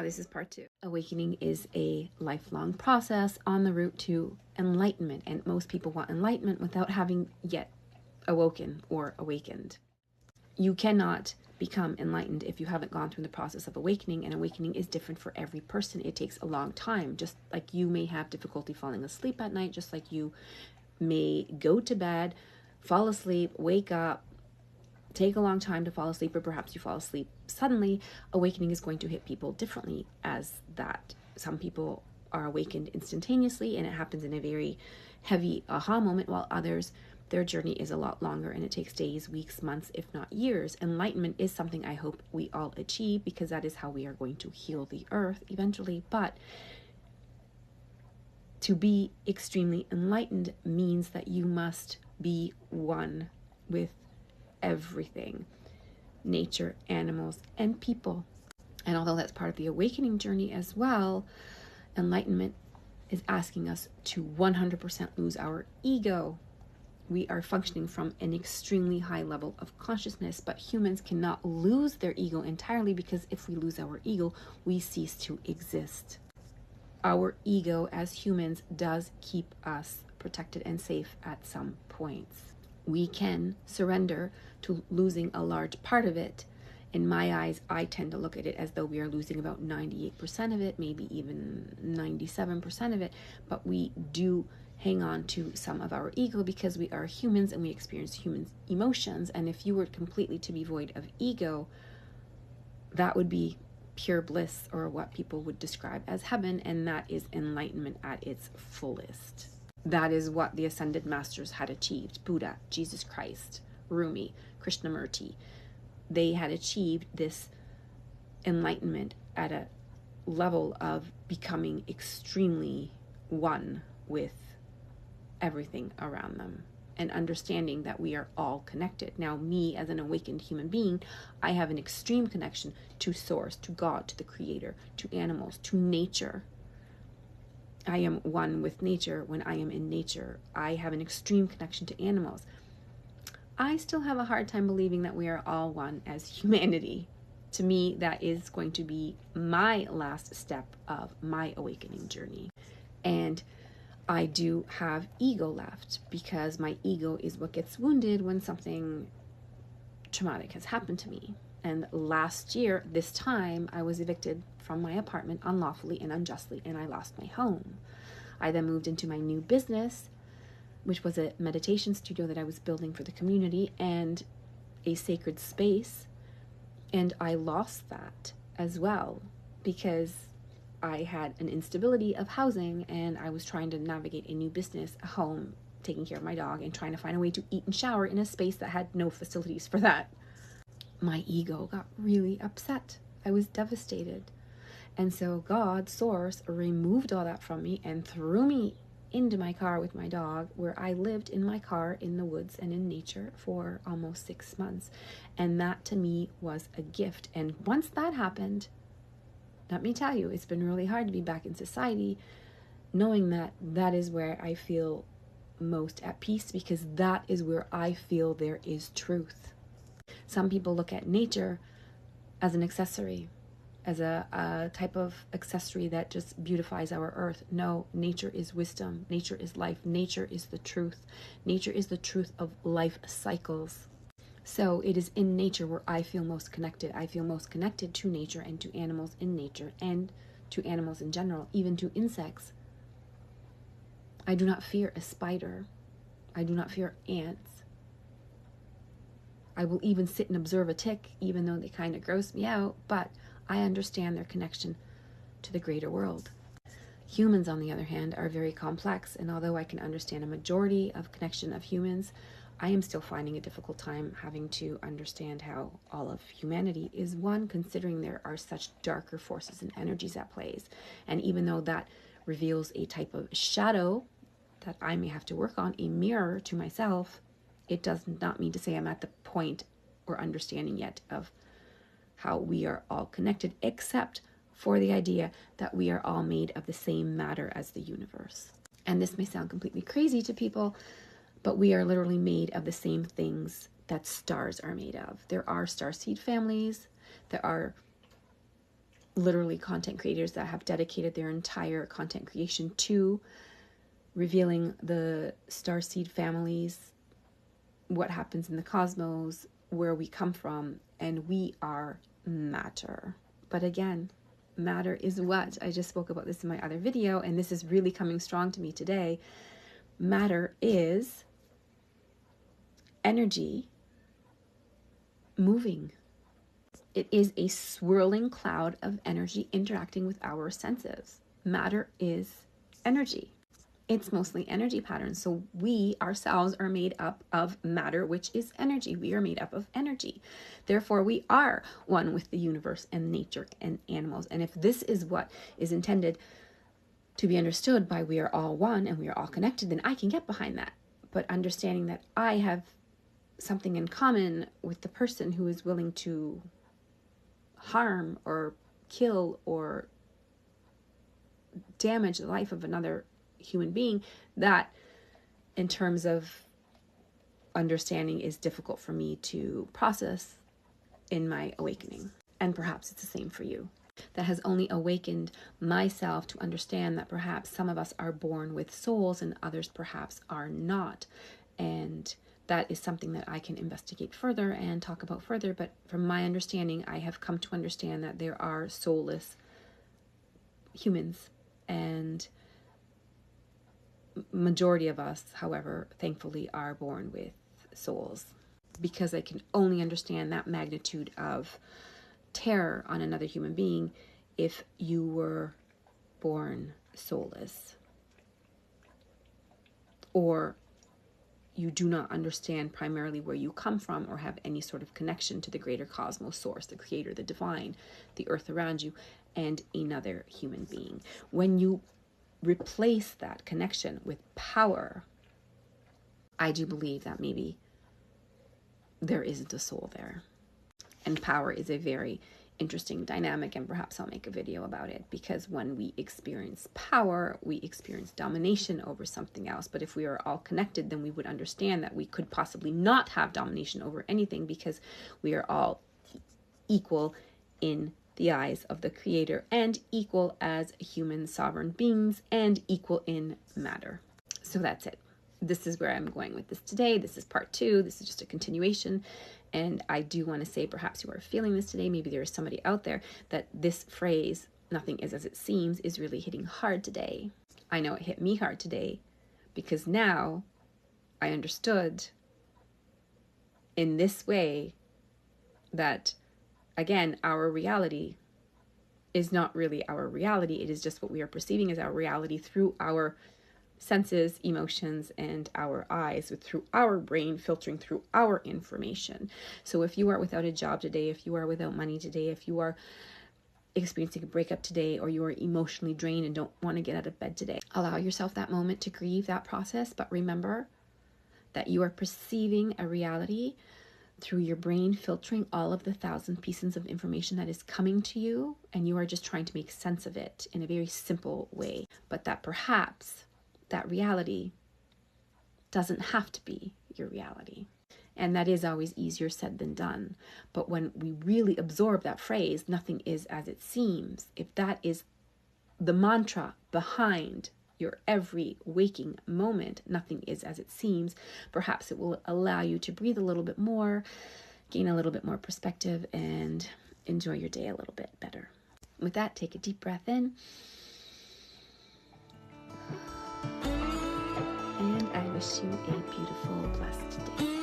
this is part 2. Awakening is a lifelong process on the route to enlightenment, and most people want enlightenment without having yet awoken or awakened. You cannot become enlightened if you haven't gone through the process of awakening, and awakening is different for every person. It takes a long time, just like you may have difficulty falling asleep at night, just like you may go to bed, fall asleep, wake up, take a long time to fall asleep, or perhaps you fall asleep suddenly. Awakening is going to hit people differently as that. Some people are awakened instantaneously and it happens in a very heavy aha moment, while others, their journey is a lot longer and it takes days, weeks, months, if not years. Enlightenment is something I hope we all achieve, because that is how we are going to heal the earth eventually. But to be extremely enlightened means that you must be one with everything, nature, animals, and people. And although that's part of the awakening journey as well, enlightenment is asking us to 100% lose our ego. We are functioning from an extremely high level of consciousness, but humans cannot lose their ego entirely, because if we lose our ego, we cease to exist. Our ego as humans does keep us protected and safe at some points. We can surrender to losing a large part of it. In my eyes, I tend to look at it as though we are losing about 98% of it, maybe even 97% of it, but we do hang on to some of our ego because we are humans and we experience human emotions. And if you were completely to be void of ego, that would be pure bliss, or what people would describe as heaven, and that is enlightenment at its fullest. That is what the ascended masters had achieved. Buddha, Jesus Christ, Rumi, Krishnamurti. They had achieved this enlightenment at a level of becoming extremely one with everything around them, and understanding that we are all connected. Now, me as an awakened human being, I have an extreme connection to source, to God, to the creator, to animals, to nature. I am one with nature when I am in nature. I have an extreme connection to animals. I still have a hard time believing that we are all one as humanity. To me, that is going to be my last step of my awakening journey. And I do have ego left, because my ego is what gets wounded when something traumatic has happened to me. And last year, this time, I was evicted from my apartment unlawfully and unjustly, and I lost my home. I then moved into my new business, which was a meditation studio that I was building for the community and a sacred space. And I lost that as well, because I had an instability of housing, and I was trying to navigate a new business, a home, taking care of my dog, and trying to find a way to eat and shower in a space that had no facilities for that. My ego got really upset. I was devastated. And so God, Source, removed all that from me and threw me into my car with my dog, where I lived in my car in the woods and in nature for almost 6 months. And that to me was a gift. And once that happened, let me tell you, it's been really hard to be back in society, knowing that that is where I feel most at peace, because that is where I feel there is truth. Some people look at nature as an accessory, as a type of accessory that just beautifies our earth. No, nature is wisdom. Nature is life. Nature is the truth. Nature is the truth of life cycles. So it is in nature where I feel most connected. I feel most connected to nature and to animals in nature and to animals in general, even to insects. I do not fear a spider. I do not fear ants. I will even sit and observe a tick, even though they kind of gross me out, but I understand their connection to the greater world. Humans, on the other hand, are very complex, and although I can understand a majority of connection of humans, I am still finding a difficult time having to understand how all of humanity is one, considering there are such darker forces and energies at play. And even though that reveals a type of shadow that I may have to work on, a mirror to myself, it does not mean to say I'm at the point or understanding yet of how we are all connected, except for the idea that we are all made of the same matter as the universe. And this may sound completely crazy to people, but we are literally made of the same things that stars are made of. There are starseed families, there are literally content creators that have dedicated their entire content creation to revealing the starseed families, what happens in the cosmos, where we come from, and we are matter. But again, matter is what? I just spoke about this in my other video, and this is really coming strong to me today. Matter is energy moving. It is a swirling cloud of energy interacting with our senses. Matter is energy. It's mostly energy patterns. So we ourselves are made up of matter, which is energy. We are made up of energy. Therefore, we are one with the universe and nature and animals. And if this is what is intended to be understood by we are all one and we are all connected, then I can get behind that. But understanding that I have something in common with the person who is willing to harm or kill or damage the life of another human being, that in terms of understanding is difficult for me to process in my awakening. And perhaps it's the same for you. That has only awakened myself to understand that perhaps some of us are born with souls and others perhaps are not. And that is something that I can investigate further and talk about further. But from my understanding, I have come to understand that there are soulless humans, and majority of us, however, thankfully are born with souls, because I can only understand that magnitude of terror on another human being if you were born soulless, or you do not understand primarily where you come from or have any sort of connection to the greater cosmos source, the creator, the divine, the earth around you, and another human being. When you replace that connection with power, I do believe that maybe there isn't a soul there. And power is a very interesting dynamic, and perhaps I'll make a video about it, because when we experience power, we experience domination over something else. But if we are all connected, then we would understand that we could possibly not have domination over anything, because we are all equal in the eyes of the creator, and equal as human sovereign beings, and equal in matter. So that's it. This is where I'm going with this today. This is part 2. This is just a continuation. And I do want to say, perhaps you are feeling this today. Maybe there is somebody out there that this phrase, nothing is as it seems, is really hitting hard today. I know it hit me hard today, because now I understood in this way that, again, our reality is not really our reality. It is just what we are perceiving as our reality through our senses, emotions, and our eyes, through our brain filtering through our information. So if you are without a job today, if you are without money today, if you are experiencing a breakup today, or you are emotionally drained and don't want to get out of bed today, allow yourself that moment to grieve that process. But remember that you are perceiving a reality through your brain filtering all of the 1,000 pieces of information that is coming to you, and you are just trying to make sense of it in a very simple way. But that perhaps that reality doesn't have to be your reality. And that is always easier said than done. But when we really absorb that phrase, nothing is as it seems, if that is the mantra behind your every waking moment, nothing is as it seems, perhaps it will allow you to breathe a little bit more, gain a little bit more perspective, and enjoy your day a little bit better. With that, take a deep breath in. And I wish you a beautiful, blessed day.